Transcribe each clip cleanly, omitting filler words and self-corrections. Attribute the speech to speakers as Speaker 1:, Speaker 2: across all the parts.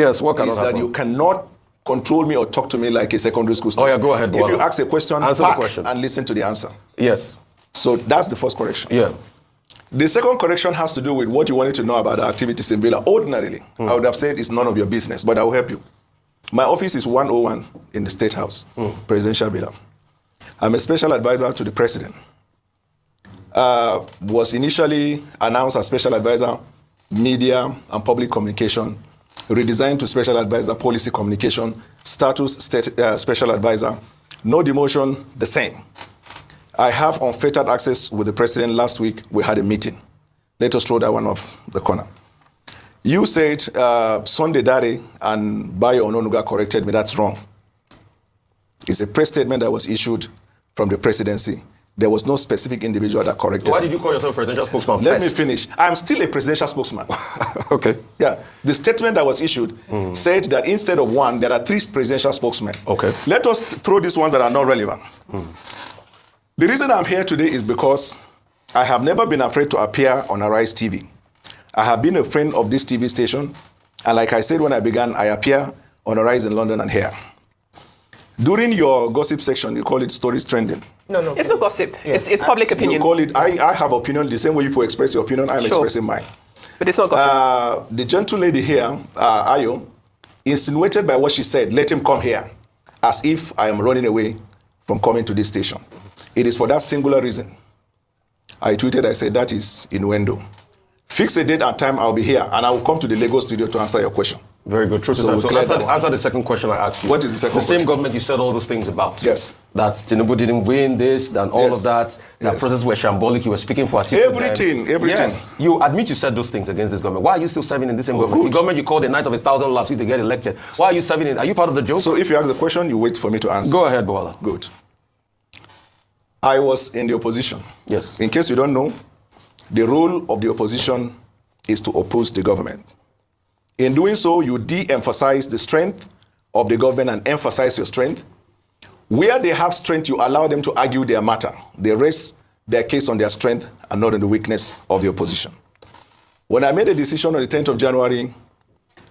Speaker 1: Yes, what cannot
Speaker 2: is that
Speaker 1: happen?
Speaker 2: you cannot control me or talk to me like a secondary school student.
Speaker 1: Oh, yeah, go ahead.
Speaker 2: If you ask a question,
Speaker 1: answer the question
Speaker 2: and listen to the answer.
Speaker 1: Yes.
Speaker 2: So that's the first correction.
Speaker 1: Yeah.
Speaker 2: The second correction has to do with what you wanted to know about the activities in Villa. Ordinarily, I would have said it's none of your business, but I will help you. My office is 101 in the State House, Presidential Villa. I'm a special advisor to the president. Was initially announced as special advisor, media and public communication, redesigned to special advisor, policy communication, status special advisor, no demotion, the same. I have unfettered access with the president. Last week, we had a meeting. Let us throw that one off the corner. You said Sunday Dare and Bayo Ononuga corrected me. That's wrong. It's a press statement that was issued from the presidency. There was no specific individual that corrected.
Speaker 1: Why did you call yourself a presidential spokesman
Speaker 2: Let me finish. I'm still a presidential spokesman.
Speaker 1: Okay.
Speaker 2: Yeah. The statement that was issued said that instead of one, there are 3 presidential spokesmen.
Speaker 1: Okay.
Speaker 2: Let us throw these ones that are not relevant. The reason I'm here today is because I have never been afraid to appear on Arise TV. I have been a friend of this TV station, and like I said when I began, I appear on Arise in London and here. During your gossip section, you call it stories trending.
Speaker 3: No.
Speaker 4: It's not gossip. Yes. It's public opinion.
Speaker 2: You call it, I have opinion, the same way you express your opinion, I'm expressing mine.
Speaker 4: But it's not gossip.
Speaker 2: The gentle lady here, Ayo, insinuated by what she said, let him come here, as if I am running away from coming to this station. It is for that singular reason. I tweeted, I said, that is innuendo. Fix a date and time, I'll be here, and I will come to the Lagos studio to answer your question.
Speaker 1: Very good. True. So answer the second question I asked you.
Speaker 2: What is the second question?
Speaker 1: The same government you said all those things about.
Speaker 2: Yes.
Speaker 1: That TINiBU didn't win this, and all of that. That processes were shambolic. You were speaking for
Speaker 2: everything.
Speaker 1: Yes. You admit you said those things against this government. Why are you still serving in the same government? The government you called the night of 1,000 laughs if they get elected. Why are you serving in? Are you part of the joke?
Speaker 2: So if you ask the question, you wait for me to answer.
Speaker 1: Go ahead, Boala.
Speaker 2: Good. I was in the opposition.
Speaker 1: Yes.
Speaker 2: In case you don't know, the role of the opposition is to oppose the government. In doing so, you de-emphasize the strength of the government and emphasize your strength. Where they have strength, you allow them to argue their matter. They rest their case on their strength and not on the weakness of the opposition. When I made a decision on the 10th of January,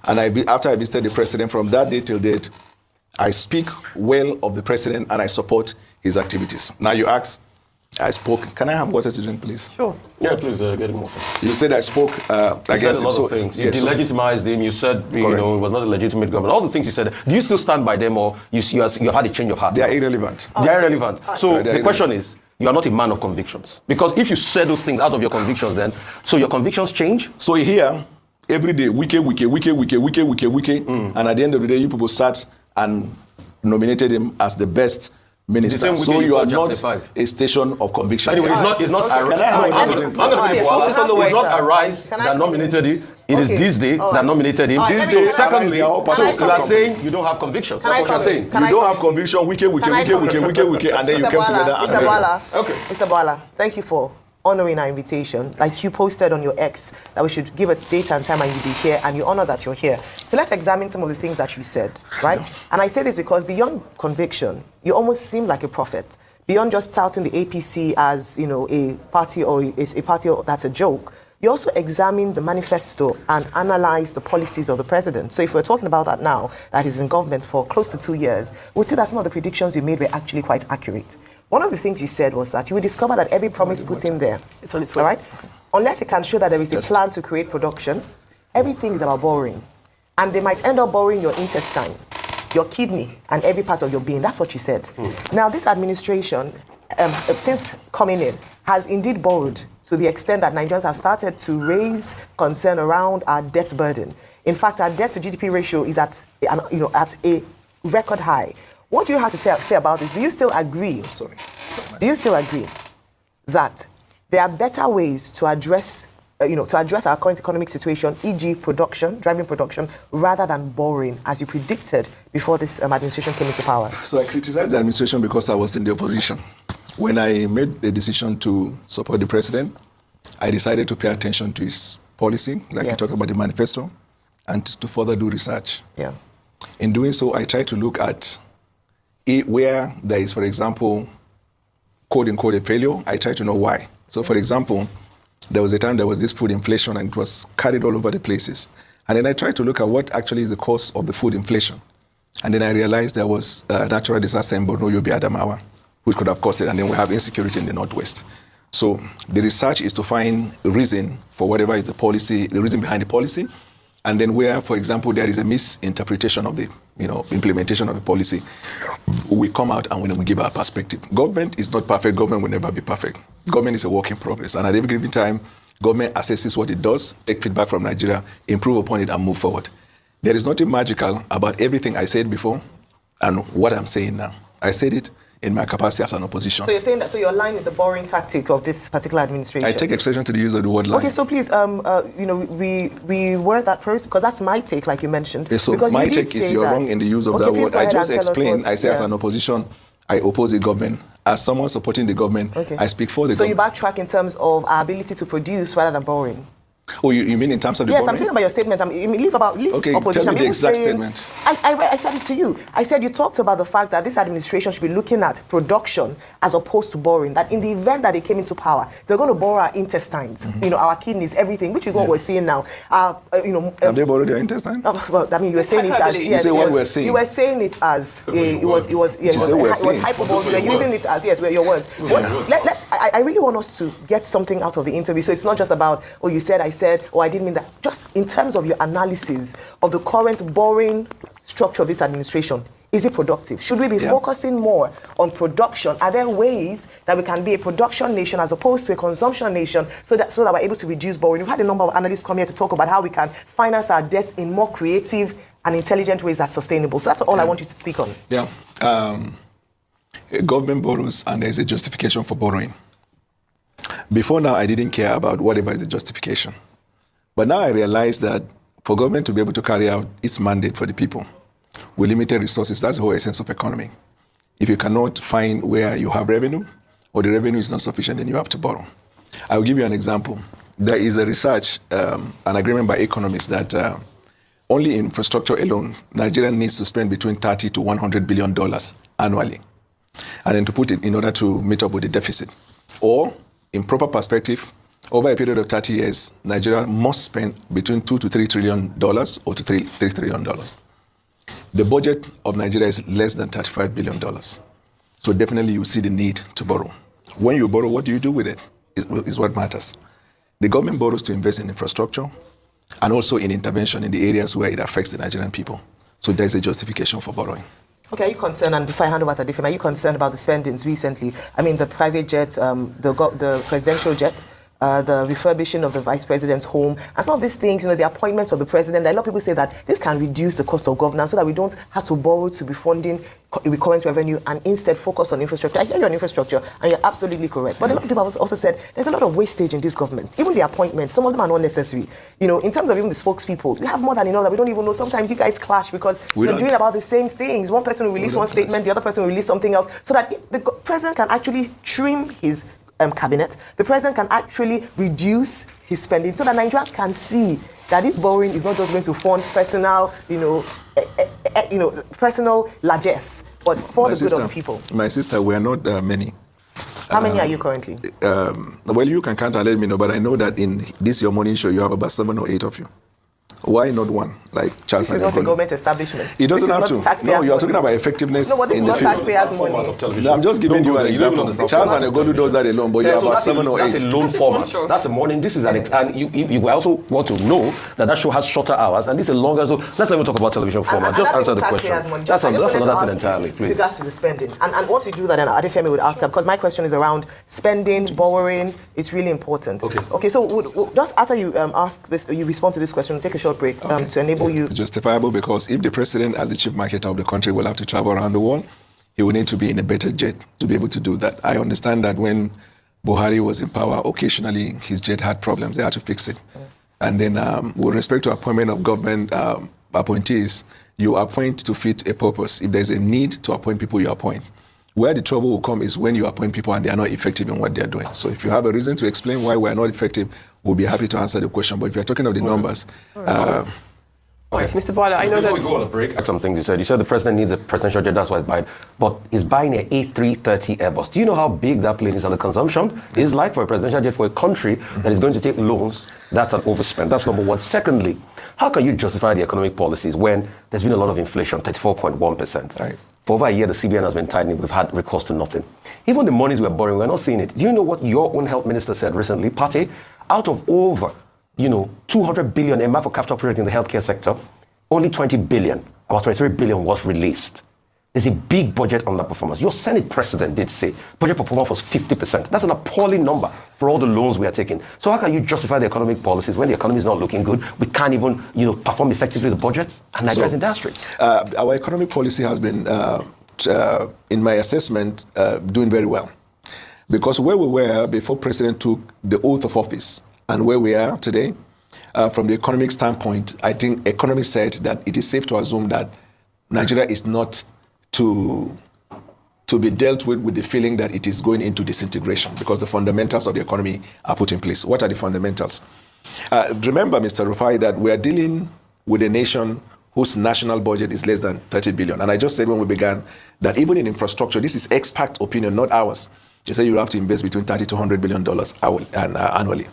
Speaker 2: and after I visited the president, from that day till date, I speak well of the president and I support his activities. Now you ask, I spoke. Can I have water to drink, please?
Speaker 4: Sure.
Speaker 1: Yeah, please get him water.
Speaker 2: You said I spoke against
Speaker 1: him. You said a lot of things. You delegitimized him. You said it was not a legitimate government. All the things you said. Do you still stand by them, or you had a change of heart?
Speaker 2: They are irrelevant.
Speaker 1: They are irrelevant. So the question is, you are not a man of convictions. Because if you said those things out of your convictions, then so your convictions change.
Speaker 2: So here, every day, wiki, and at the end of the day, you people sat and nominated him as the best minister. So you are not a station of conviction.
Speaker 1: Anyway, it's not Arise that nominated him. It is this day that nominated him.
Speaker 2: This day,
Speaker 1: secondly, so you are saying you don't have convictions. That's what you're saying.
Speaker 2: You don't have conviction, wiki, and then you came together.
Speaker 3: Mr. Boala,
Speaker 4: okay.
Speaker 3: Mr. Boala, thank you for honoring our invitation. Like you posted on your X that we should give a date and time and you'll be here, and you honor that you're here. So let's examine some of the things that you said, right? And I say this because beyond conviction, you almost seem like a prophet. Beyond just touting the APC as, a party or a party that's a joke, you also examine the manifesto and analyze the policies of the president. So if we're talking about that now, that is in government for close to 2 years, we'd say that some of the predictions you made were actually quite accurate. One of the things you said was that you will discover that every promise put in there,
Speaker 4: it's on its way.
Speaker 3: All right? Unless it can show that there is a plan to create production, everything is about borrowing. And they might end up borrowing your intestine, your kidney, and every part of your being. That's what you said. Now, this administration, since coming in, has indeed borrowed to the extent that Nigerians have started to raise concern around our debt burden. In fact, our debt to GDP ratio is at a record high. What do you have to say about this? Do you still agree? Do you still agree that there are better ways to address, our current economic situation, e.g., production, driving production, rather than borrowing, as you predicted before this administration came into power?
Speaker 2: So I criticized the administration because I was in the opposition. When I made the decision to support the president, I decided to pay attention to his policy, like you talked about the manifesto, and to further do research.
Speaker 3: Yeah.
Speaker 2: In doing so, I tried to look at where there is, for example, quote-unquote a failure. I try to know why. So, for example, there was a time there was this food inflation and it was carried all over the places. And then I tried to look at what actually is the cause of the food inflation. And then I realized there was a natural disaster in Borno, Yobe, Adamawa, which could have caused it. And then we have insecurity in the Northwest. So the research is to find a reason for whatever is the policy, the reason behind the policy. And then where, for example, there is a misinterpretation of the implementation of the policy, we come out and we give our perspective. Government is not perfect. Government will never be perfect. Government is a work in progress. And at every given time, government assesses what it does, take feedback from Nigeria, improve upon it, and move forward. There is nothing magical about everything I said before and what I'm saying now. I said it in my capacity as an opposition.
Speaker 3: So you're saying that, so you're aligned with the borrowing tactic of this particular administration?
Speaker 2: I take exception to the use of the word line.
Speaker 3: Okay, so please, we were that person, because that's my take, like you mentioned.
Speaker 2: Yeah, so
Speaker 3: because
Speaker 2: my take is you're wrong in the use of that word. I just explained, I say as an opposition, I oppose the government. As someone supporting the government, I speak for the government.
Speaker 3: So you backtrack in terms of our ability to produce rather than borrowing?
Speaker 2: Oh, you mean in terms of the
Speaker 3: Yes,
Speaker 2: borrowing?
Speaker 3: I'm saying about your statement. Leave
Speaker 2: okay,
Speaker 3: opposition.
Speaker 2: tell me the exact statement.
Speaker 3: I said it to you. I said you talked about the fact that this administration should be looking at production as opposed to borrowing. That in the event that they came into power, they're going to borrow our intestines, our kidneys, everything, which is what we're seeing now.
Speaker 2: Have they borrowed their intestine?
Speaker 3: Well, I mean, you were saying it as
Speaker 2: you say what we're saying.
Speaker 3: You were saying it as it was hyperbole. You were using it as your words. I really want us to get something out of the interview. So it's not just about you said, I said, or I didn't mean that. Just in terms of your analysis of the current borrowing structure of this administration, is it productive? Should we be focusing more on production? Are there ways that we can be a production nation as opposed to a consumption nation so that we're able to reduce borrowing? We've had a number of analysts come here to talk about how we can finance our debts in more creative and intelligent ways that's sustainable. So that's all I want you to speak on.
Speaker 2: Yeah. Government borrows and there's a justification for borrowing. Before now, I didn't care about whatever is the justification. But now I realize that for government to be able to carry out its mandate for the people with limited resources, that's the whole essence of economy. If you cannot find where you have revenue or the revenue is not sufficient, then you have to borrow. I'll give you an example. There is a research, an agreement by economists that only in infrastructure alone, Nigeria needs to spend between $30 to $100 billion annually. And then to put it in order to meet up with the deficit. Or, in proper perspective, over a period of 30 years, Nigeria must spend between $2 to $3 trillion or to $3 trillion. The budget of Nigeria is less than $35 billion. So definitely you see the need to borrow. When you borrow, what do you do with it is what matters. The government borrows to invest in infrastructure and also in intervention in the areas where it affects the Nigerian people. So there's a justification for borrowing.
Speaker 3: Okay, are you concerned, and before I hand over to Adifem, are you concerned about the spendings recently? I mean, the private jet, the presidential jet, the refurbishing of the vice president's home, and some of these things, the appointments of the president. A lot of people say that this can reduce the cost of governance so that we don't have to borrow to be funding recurrent revenue and instead focus on infrastructure. I hear you on infrastructure, and you're absolutely correct. But a lot of people have also said there's a lot of wastage in this government. Even the appointments, some of them are not necessary. In terms of even the spokespeople, we have more than enough that we don't even know. Sometimes you guys clash because you're doing about the same things. One person will release one statement, the other person will release something else, so that the president can actually trim his cabinet, the president can actually reduce his spending so that Nigerians can see that this borrowing is not just going to fund personal, personal largesse, but for the good of the people.
Speaker 2: My sister, we are not many.
Speaker 3: How many are you currently?
Speaker 2: Well, you can count and let me know, but I know that in this your morning show, you have about 7 or 8 of you. Why not one? Like Charles.
Speaker 3: This is not a government establishment.
Speaker 2: It doesn't have to. No, you are talking about effectiveness in the field.
Speaker 3: Taxpayers' money.
Speaker 2: No, I'm just giving you an example. Charles and Egolu does that alone, but you have about 7 or 8.
Speaker 1: That's a loan format. That's a morning. This is and you also want to know that show has shorter hours and this is longer. So let's not even talk about television format. Just answer the question. That's another thing entirely, please.
Speaker 3: With regards to the spending, and once you do that, then Adifemi would ask her, because my question is around spending, borrowing. It's really important. Okay. So we'll, just after you ask this, you respond to this question. We'll take a short break to enable you.
Speaker 2: It's justifiable because if the president, as the chief marketer of the country, will have to travel around the world, he will need to be in a better jet to be able to do that. I understand that when Buhari was in power, occasionally his jet had problems. They had to fix it. And then with respect to appointment of government appointees, you appoint to fit a purpose. If there's a need to appoint people, you appoint. Where the trouble will come is when you appoint people and they are not effective in what they're doing. So if you have a reason to explain why we're not effective, we'll be happy to answer the question. But if you're talking of the numbers...
Speaker 4: Yes, Mr. Bala, I know that...
Speaker 1: Before we go on a break, something you said the president needs a presidential jet, that's why he's buying. But he's buying an A330 Airbus. Do you know how big that plane is and the consumption is like for a presidential jet for a country that is going to take loans? That's an overspend. That's number one. Secondly, How can you justify the economic policies when there's been a lot of inflation, 34.1%?
Speaker 2: Right.
Speaker 1: For over a year, the CBN has been tightening. We've had recourse to nothing. Even the monies we're borrowing, we're not seeing it. Do you know what your own health minister said recently? Pate, out of over, 200 billion earmarked for capital projects in the healthcare sector, only 20 billion, about 23 billion was released. There's a big budget underperformance. Your Senate president did say budget performance was 50%. That's an appalling number for all the loans we are taking. So how can you justify the economic policies when the economy is not looking good? We can't even, perform effectively the budgets and Nigeria's industry.
Speaker 2: Our economic policy has been, in my assessment, doing very well. Because where we were before President took the oath of office and where we are today, from the economic standpoint, I think economists said that it is safe to assume that Nigeria is not to be dealt with the feeling that it is going into disintegration because the fundamentals of the economy are put in place. What are the fundamentals? Remember, Mr. Rufai, that we are dealing with a nation whose national budget is less than 30 billion. And I just said when we began that even in infrastructure, this is expert opinion, not ours. They say you have to invest between $30 to $100 billion annually.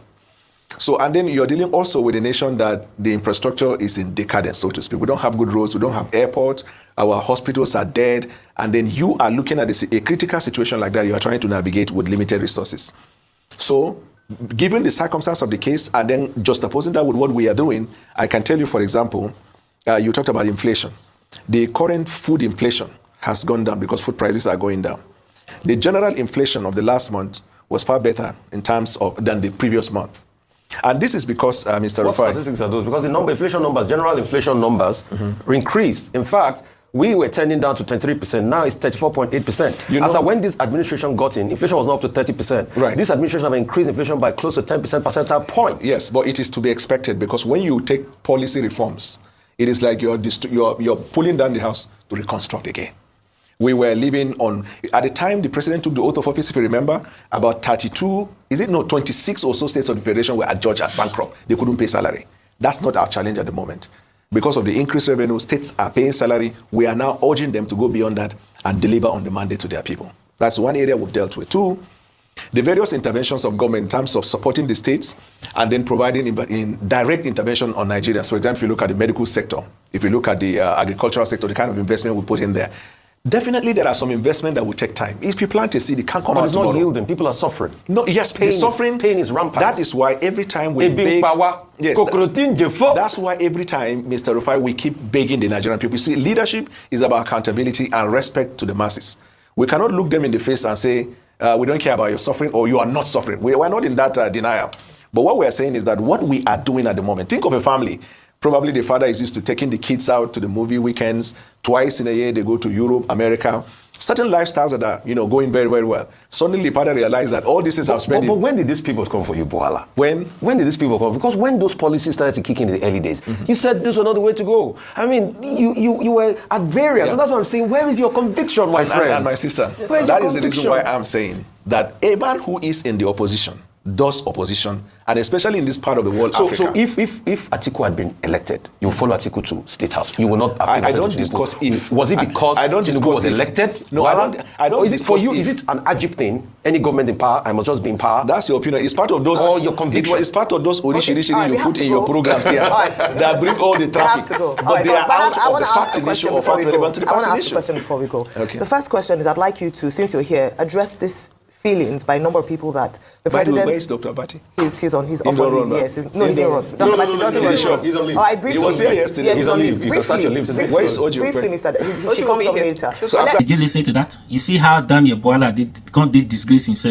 Speaker 2: So, and then you're dealing also with a nation that the infrastructure is in decadence, so to speak. We don't have good roads, we don't have airports, our hospitals are dead, and then you are looking at a critical situation like that you are trying to navigate with limited resources. So, given the circumstance of the case, and then juxtaposing that with what we are doing, I can tell you, for example, you talked about inflation. The current food inflation has gone down because food prices are going down. The general inflation of the last month was far better in terms of than the previous month. And this is because, Mr.
Speaker 1: What
Speaker 2: Rufai,
Speaker 1: statistics are those? Because the inflation numbers, general inflation numbers, increased. In fact, we were tending down to 23%. Now it's 34.8%. As when this administration got in, inflation was not up to 30%.
Speaker 2: Right.
Speaker 1: This administration have increased inflation by close to 10% percentile points.
Speaker 2: Yes, but it is to be expected because when you take policy reforms, it is like you're pulling down the house to reconstruct again. We were living on, at the time the president took the oath of office, if you remember, about 26 or so states of the federation were adjudged as bankrupt. They couldn't pay salary. That's not our challenge at the moment. Because of the increased revenue, states are paying salary. We are now urging them to go beyond that and deliver on the mandate to their people. That's one area we've dealt with. Two, the various interventions of government in terms of supporting the states and then providing in direct intervention on Nigerians. For example, if you look at the medical sector, if you look at the agricultural sector, the kind of investment we put in there, definitely there are some investment that will take time. If you plant a seed, it can't come out
Speaker 1: But it's
Speaker 2: tomorrow.
Speaker 1: not yielding. People are suffering.
Speaker 2: No, yes,
Speaker 1: Pain
Speaker 2: the suffering.
Speaker 1: Pain is rampant.
Speaker 2: That is why every time we beg. Yes, that's why every time, Mr. Rufai, we keep begging the Nigerian people. See, leadership is about accountability and respect to the masses. We cannot look them in the face and say, we don't care about your suffering or you are not suffering. We are not in that denial. But what we are saying is that what we are doing at the moment, think of a family. Probably the father is used to taking the kids out to the movie weekends. Twice in a year, they go to Europe, America. Certain lifestyles that are, going very, very well. Suddenly, the father realized that all this is I'm spending.
Speaker 1: But when did these people come for you, Boala?
Speaker 2: When
Speaker 1: did these people come? Because when those policies started to kick in the early days, you said this was not the way to go. I mean, you were at variance. Yeah. And that's what I'm saying. Where is your conviction, my friend?
Speaker 2: And my sister. That is the reason why I'm saying that a man who is in the opposition does opposition, and especially in this part of the world, Africa.
Speaker 1: So if Atiku had been elected, you follow Atiku to State House. You will not have
Speaker 2: I don't discuss if.
Speaker 1: Was it because Tinubu was elected?
Speaker 2: No, I don't.
Speaker 1: Is it for you? Is it an Ajib thing? Any government in power, I must just be in power.
Speaker 2: That's your opinion. It's part of those.
Speaker 1: Or your conviction.
Speaker 2: It's part of those originally you put in your programs here that bring all the traffic. But they are out of the fact issue or fact relevant to the fact issue.
Speaker 3: I want to ask a question before we go.
Speaker 2: Okay.
Speaker 3: The first question is, I'd like you to, since you're here, address this feelings by a number of people that the president.
Speaker 2: Where is Dr. Abati?
Speaker 3: He's on. He's off on leave. Yes. No, he didn't run. Dr. Abati doesn't run.
Speaker 1: He's on leave.
Speaker 3: Oh, I briefly.
Speaker 2: He was here yesterday.
Speaker 3: Yes, he's on leave.
Speaker 1: You can start your leave today.
Speaker 2: Where is Oji?
Speaker 3: Briefly, Mr. She comes on later.
Speaker 2: So
Speaker 5: did you listen to that? You see how Daniel Boala did disgrace himself?